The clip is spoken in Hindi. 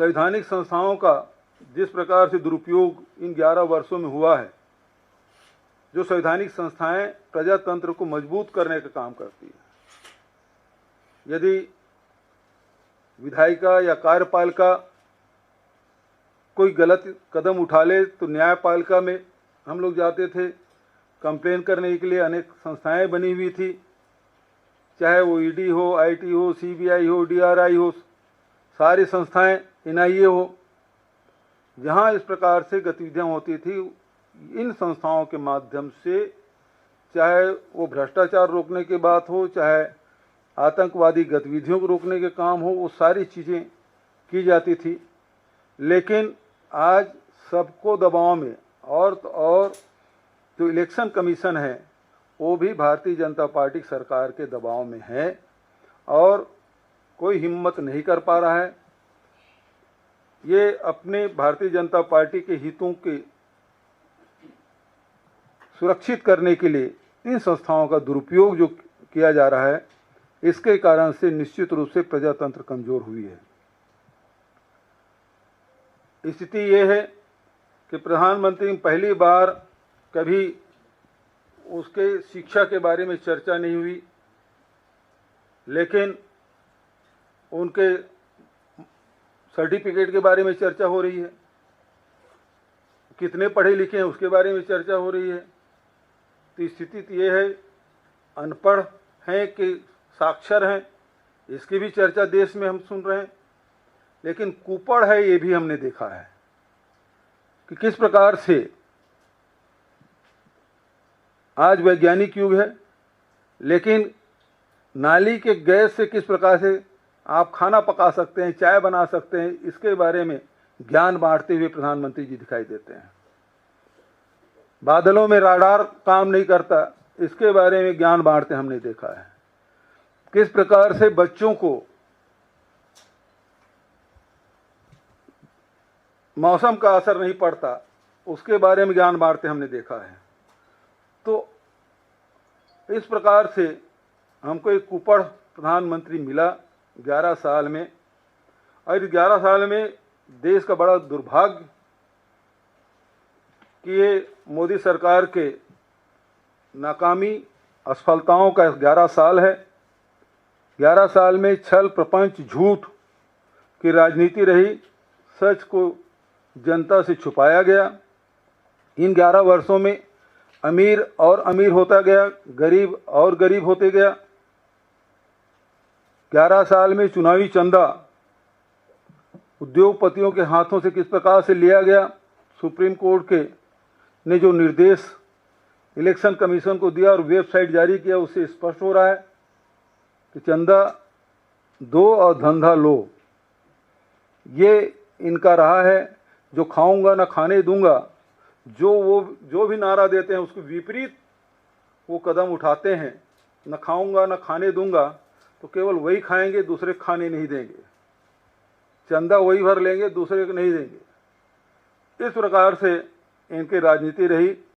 संवैधानिक संस्थाओं का जिस प्रकार से दुरुपयोग इन 11 वर्षों में हुआ है, जो संवैधानिक संस्थाएं प्रजातंत्र को मजबूत करने का काम करती है, यदि विधायिका या कार्यपालिका कोई गलत कदम उठा ले तो न्यायपालिका में हम लोग जाते थे कंप्लेन करने के लिए। अनेक संस्थाएं बनी हुई थी, चाहे वो ईडी हो, आईटी हो, सीबीआई हो, डीआरआई हो, सारी संस्थाएं, एनआईए हो, जहां इस प्रकार से गतिविधियां होती थी, इन संस्थाओं के माध्यम से चाहे वो भ्रष्टाचार रोकने की बात हो, चाहे आतंकवादी गतिविधियों को रोकने के काम हो, वो सारी चीज़ें की जाती थी। लेकिन आज सबको दबाव में और जो इलेक्शन कमीशन है वो भी भारतीय जनता पार्टी सरकार के दबाव में है और कोई हिम्मत नहीं कर पा रहा है। ये अपने भारतीय जनता पार्टी के हितों के सुरक्षित करने के लिए इन संस्थाओं का दुरुपयोग जो किया जा रहा है, इसके कारण से निश्चित रूप से प्रजातंत्र कमजोर हुई है। स्थिति ये है कि प्रधानमंत्री पहली बार कभी उसके शिक्षा के बारे में चर्चा नहीं हुई, लेकिन उनके सर्टिफिकेट के बारे में चर्चा हो रही है, कितने पढ़े लिखे हैं उसके बारे में चर्चा हो रही है। तो स्थिति तो ये है, अनपढ़ हैं कि साक्षर हैं, इसकी भी चर्चा देश में हम सुन रहे हैं। लेकिन कुपड़ है ये भी हमने देखा है कि किस प्रकार से आज वैज्ञानिक युग है, लेकिन नाली के गैस से किस प्रकार से आप खाना पका सकते हैं, चाय बना सकते हैं, इसके बारे में ज्ञान बांटते हुए प्रधानमंत्री जी दिखाई देते हैं। बादलों में राडार काम नहीं करता, इसके बारे में ज्ञान बांटते हमने देखा है। किस प्रकार से बच्चों को मौसम का असर नहीं पड़ता, उसके बारे में ज्ञान बांटते हमने देखा है। तो इस प्रकार से हमको एक कुपड़ प्रधानमंत्री मिला 11 साल में, और 11 साल में देश का बड़ा दुर्भाग्य कि ये मोदी सरकार के नाकामी असफलताओं का 11 साल है। 11 साल में छल प्रपंच झूठ की राजनीति रही, सच को जनता से छुपाया गया। इन 11 वर्षों में अमीर और अमीर होता गया, गरीब और गरीब होते गया। 11 साल में चुनावी चंदा उद्योगपतियों के हाथों से किस प्रकार से लिया गया, सुप्रीम कोर्ट के ने जो निर्देश इलेक्शन कमीशन को दिया और वेबसाइट जारी किया, उससे स्पष्ट हो रहा है कि चंदा दो और धंधा लो, ये इनका रहा है। जो खाऊंगा ना खाने दूंगा, जो भी नारा देते हैं उसके विपरीत वो कदम उठाते हैं। न खाऊंगा न खाने दूंगा, तो केवल वही खाएंगे, दूसरे खाने नहीं देंगे। चंदा वही भर लेंगे, दूसरे को नहीं देंगे। इस प्रकार से इनकी राजनीति रही।